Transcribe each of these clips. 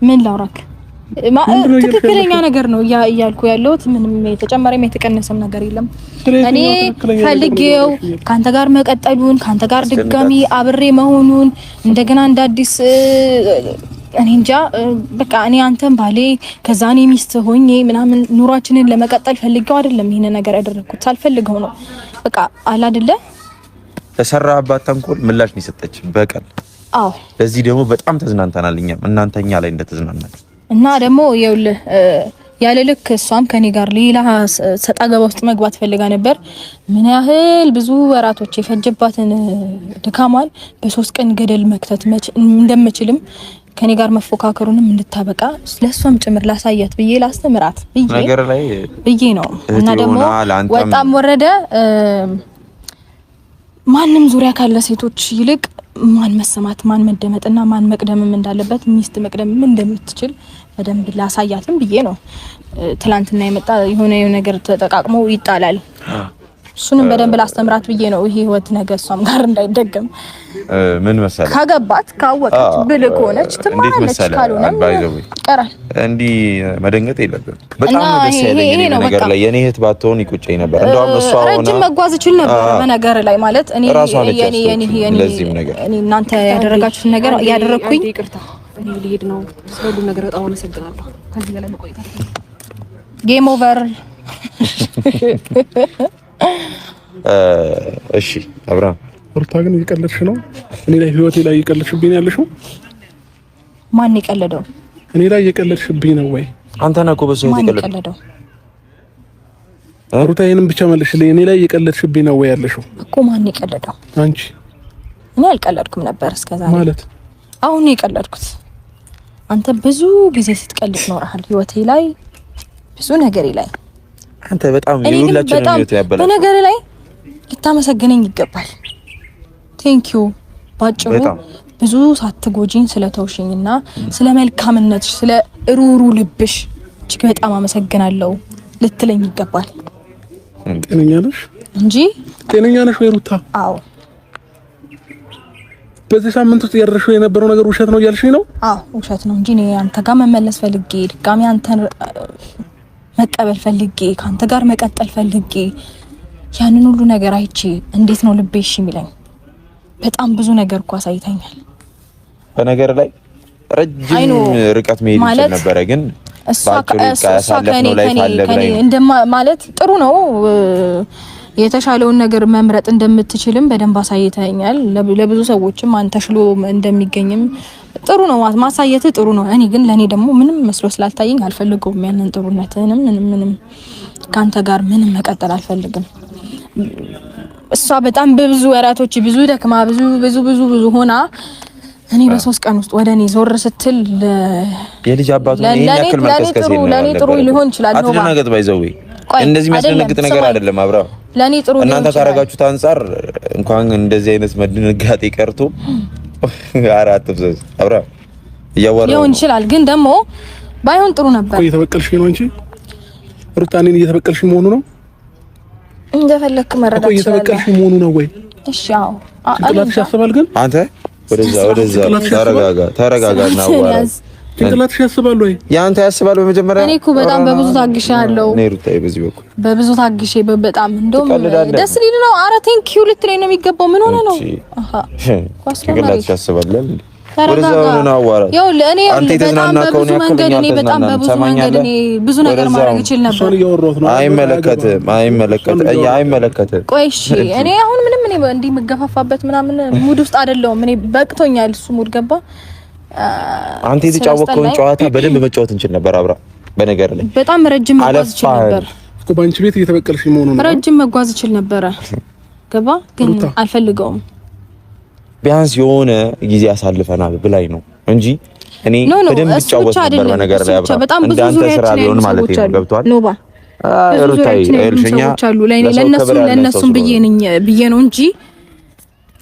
ምን ላውራክ ትክክለኛ ነገር ነው እያልኩ ያለሁት ምንም የተጨመረም የተቀነሰም ነገር የለም። እኔ ፈልጌው ካንተ ጋር መቀጠሉን ካንተ ጋር ድጋሚ አብሬ መሆኑን እንደገና እንደ አዲስ እኔ እንጃ በቃ እኔ አንተን ባሌ ከዛ እኔ ሚስት ሆኜ ምናምን ኑሯችንን ለመቀጠል ፈልጌው አይደለም ይሄን ነገር ያደረኩት ሳልፈልገው ነው። በቃ አላ አይደለ ተሰራባት ተንኮል ምላሽ ነው የሰጠች በቀል። አዎ ለዚህ ደግሞ በጣም ተዝናንተናል እኛም እናንተኛ ላይ እንደተዝናናል እና ደግሞ ይኸውልህ ያለ ልክ እሷም ከኔ ጋር ሌላ ሰጣ ገባ ውስጥ መግባት ፈልጋ ነበር። ምን ያህል ብዙ ወራቶች የፈጀባትን ድካማን በ3 ቀን ገደል መክተት እንደምችልም ከኔ ጋር መፎካከሩንም እንድታበቃ ስለሷም ጭምር ላሳያት ብዬ ላስተምራት ብዬ ነው። እና ደግሞ ወጣም ወረደ ማንም ዙሪያ ካለ ሴቶች ይልቅ ማን መሰማት ማን መደመጥና ማን መቅደምም እንዳለበት ሚስት መቅደምም እንደምትችል በደንብ ላሳያትም ብዬ ነው። ትላንትና የመጣ የሆነ ነገር ተጠቃቅሞ ይጣላል እሱንም በደንብ ላስተምራት ብዬ ነው። ይሄ ህይወት ነገር እሷም ጋር እንዳይደገም ምን መሰለህ ካገባት ካወቀች ብልክ ሆነች ትማራለች ካልሆነ ቀራል እንዲ መደንገጥ የለብም። በጣም ደስ ያለኝ ነገር ላይ የኔ እህት ባትሆን ይቆጨኝ ነበር። እንደውም እሷ ሆነ ረጅም መጓዝ ይችል ነበር በነገር ላይ ማለት እኔ እናንተ ያደረጋችሁት ነገር ያደረኩኝ ይቅርታ እኔ ልሄድ ነው። ስለሁሉ ነገር በጣም አመሰግናለሁ። ከዚህ በላይ መቆየት ጌም ኦቨር። እሺ አብርሃም ሩታ ግን እየቀለድሽ ነው። እኔ ላይ ህይወቴ ላይ እየቀለድሽብኝ ነው ያለሽው። ማን የቀለደው? እኔ ላይ እየቀለድሽብኝ ነው ወይ? አንተ ነህ እኮ በሰው የቀለደው። ሩታ ይሄንን ብቻ መልሽልኝ። እኔ ላይ እየቀለድሽብኝ ነው ወይ ያለሽው? እኮ ማን የቀለደው? አንቺ። እኔ አልቀለድኩም ነበር እስከዛሬ። ማለት አሁን የቀለድኩት አንተ ብዙ ጊዜ ስትቀልድ ኖርሃል ህይወቴ ላይ ብዙ ነገሬ ላይ። አንተ በጣም የሁላችንም ህይወት ያበላል። በነገር ላይ ልታመሰግነኝ ይገባል። ቴንክ ዩ ባጭሩ ብዙ ሳትጎጂኝ ስለተውሽኝና ስለ መልካምነትሽ ስለ ሩሩ ልብሽ እጅግ በጣም አመሰግናለሁ ልትለኝ ይገባል። ጤነኛ ነሽ እንጂ ጤነኛ ነሽ ወይ ሩታ? አዎ። በዚህ ሳምንት ውስጥ ያደረሽው የነበረው ነገር ውሸት ነው እያልሽኝ ነው? አዎ ውሸት ነው እንጂ እኔ አንተ ጋር መመለስ ፈልጌ ድጋሚ አንተን መቀበል ፈልጌ ካንተ ጋር መቀጠል ፈልጌ ያንን ሁሉ ነገር አይቼ እንዴት ነው ልቤ እሺ የሚለኝ? በጣም ብዙ ነገር እኮ አሳይተኛል። በነገር ላይ ረጅም ርቀት መሄድ ይችላል ነበር ግን እሷ ከኔ ማለት ጥሩ ነው የተሻለውን ነገር መምረጥ እንደምትችልም በደንብ አሳይተኛል። ለብዙ ሰዎችም አንተ ሽሎ እንደሚገኝም ጥሩ ነው ማሳየት ጥሩ ነው። እኔ ግን ለኔ ደግሞ ምንም መስሎ ስላልታየኝ አልፈልገውም ያንን ጥሩነትንም ምንም ካንተ ጋር ምንም መቀጠል አልፈልግም። እሷ በጣም በብዙ ወራቶች ብዙ ደክማ ብዙ ሆና እኔ በ3 ቀን ውስጥ ወደኔ ዞር ስትል የልጅ አባቱ ነው ያክል ማስከሰስ ነው ለኔ ጥሩ ሊሆን ይችላል ነው አትደነግጥ ባይዘው እንደዚህ የሚያስደነግጥ ነገር አይደለም። አብራው ለኔ ጥሩ እናንተ ካረጋችሁት አንፃር እንኳን እንደዚህ አይነት መደነጋጤ ቀርቶ አራት ተብዘዝ አብራው ይሁን ይችላል ግን ደግሞ ባይሆን ጥሩ ነበር። እየተበቀልሽ ነው እንጂ ሩታኔን እየተበቀልሽ መሆኑ ነው እንደፈለክ መረዳት ይችላል። እየተበቀልሽ መሆኑ ነው ወይ? እሺ አዎ ጭንቅላትሽ ያስባል ግን አንተ ወደዛ ተረጋጋና አዋራ ጭንቅላትሽ ያስባል ወይ? ያንተ ያስባል በመጀመሪያ እኔ እኮ በጣም በብዙ ታግሻለሁ። እኔ ሩታዬ በዚህ በኩል በብዙ ታግሼ በጣም እንደውም ደስ ሊል ነው። ኧረ ቴንክ ዩ ልትለኝ ነው የሚገባው። ምን ሆነ ነው? አሃ ጭንቅላትሽ ያስባል ለምን ወደዛው ነው አዋራ ያው ለኔ በጣም በብዙ መንገድ እኔ በጣም በብዙ መንገድ እኔ ብዙ ነገር ማድረግ ይችላል ነበር። አይመለከትም። ቆይ እሺ እኔ አሁን ምንም እኔ እንዲህ መገፋፋበት ምናምን ሙድ ውስጥ አይደለሁም። እኔ በቅቶኛል። እሱ ሙድ ገባ። አንተ የተጫወተውን ጨዋታ በደንብ መጫወት እንችል ነበር አብራ። በነገር ላይ በጣም ረጅም መጓዝ ይችል ነበር እኮ ባንቺ ቤት እየተበቀልሽ መሆኑ ነው። ረጅም መጓዝ ይችል ነበር ገባ ግን አልፈልገውም። ቢያንስ የሆነ ጊዜ ያሳልፈናል ብላይ ነው እንጂ እኔ በደንብ ተጫወት ነበር በነገር ላይ አብራ። እንዳንተ ስራ ሊሆን ማለት ነው ገብቷል። ኖባ ሩታይ እልሽኛ ለነሱም ብዬ ነው እንጂ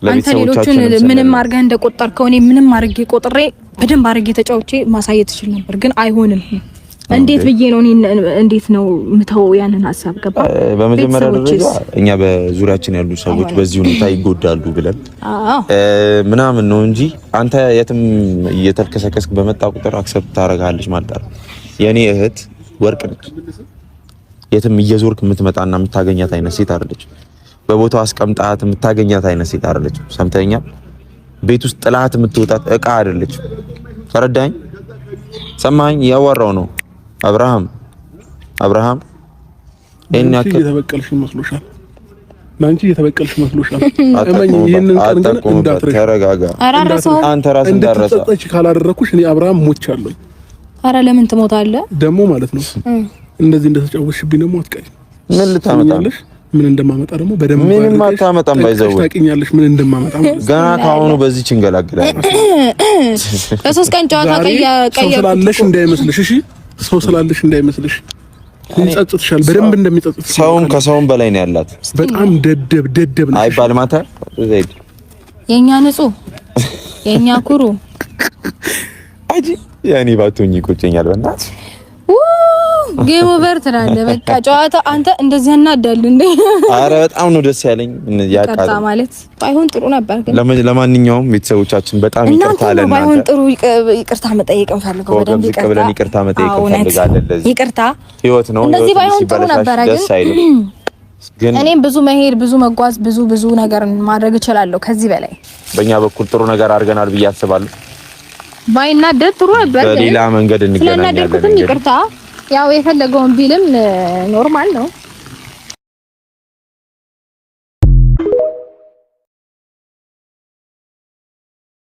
አንተ ሌሎቹን ምንም አርገህ እንደቆጠርከው እኔ ምንም አርጌ ቆጥሬ በደንብ አርጌ ተጫውቼ ማሳየት ይችል ነበር ግን አይሆንም። እንዴት ብዬ ነው እንዴት ነው ምተው ያንን ሐሳብ ገባ። በመጀመሪያ ደረጃ እኛ በዙሪያችን ያሉ ሰዎች በዚህ ሁኔታ ይጎዳሉ ብለን ምናምን ነው እንጂ አንተ የትም እየተልከሰከስክ በመጣ ቁጥር አክሰፕት ታደርጋለች ማለት ነው። የኔ እህት ወርቅ ነች። የትም እየዞርክ የምትመጣና የምታገኛት አይነት ሴት አይደለች። በቦታው አስቀምጣት የምታገኛት አይነት ሴት አይደለች። ሰምተኛል። ቤት ውስጥ ጥላት የምትወጣት እቃ አይደለች። ተረዳኝ? ሰማኝ? ያወራው ነው አብርሃም እኔ እየተበቀልሽ መስሎሻል። ማንቺ እየተበቀልሽ መስሎሻል። እመኝ ይሄንን ቀን ግን እንዳትረሽ። ተረጋጋ። አንተ ራስህ እንዳረሳ እንድትጸጸች ካላደረኩሽ እኔ አብርሃም ሞቻለሁ። ኧረ ለምን ትሞታለህ ደግሞ ማለት ነው። እንደዚህ እንደተጫወትሽብኝ ደግሞ አትቀሪ። ምን ልታመጣለሽ? ምን እንደማመጣ ደግሞ በደንብ ምንም አታመጣም። ባይዘው ታውቂኛለሽ ምን እንደማመጣ ገና ካሁኑ በዚህ ችንገላግላለሽ። ለሶስት ቀን ጨዋታ ሰው ስላለሽ እንዳይመስልሽ፣ እሺ ሰው ስላለሽ እንዳይመስልሽ። ይጸጽትሻል፣ በደንብ እንደሚጸጽት። ሰውም ከሰውም በላይ ነው ያላት። በጣም ደደብ ነው አይባል ማታ ዘይድ የኛ ንጹህ የኛ ኩሩ አጂ ያኔ ባቶኝ ይቆጨኛል በእናትህ ጌም ኦቨር ትላለህ። በቃ ጨዋታ አንተ እንደዚህ እናዳል እንዴ? አረ በጣም ነው ደስ ያለኝ። ያቃታ ማለት ባይሆን ጥሩ ነበር ግን ለማንኛውም ቤተሰቦቻችን በጣም ይቅርታ አለና ባይሆን ጥሩ ይቅርታ መጠየቅ እንፈልገው በደንብ ይቅርታ መጠየቅ እንፈልጋለን። ለዚህ ይቅርታ ህይወት ነው። እንደዚህ ባይሆን ጥሩ ነበር ግን እኔም ብዙ መሄድ ብዙ መጓዝ ብዙ ነገር ማድረግ እችላለሁ ከዚህ በላይ። በእኛ በኩል ጥሩ ነገር አድርገናል ብዬ አስባለሁ። ባይናደድ ጥሩ ነበር ግን በሌላ መንገድ እንገናኛለን። ይቅርታ ያው የፈለገውን ቢልም ኖርማል ነው።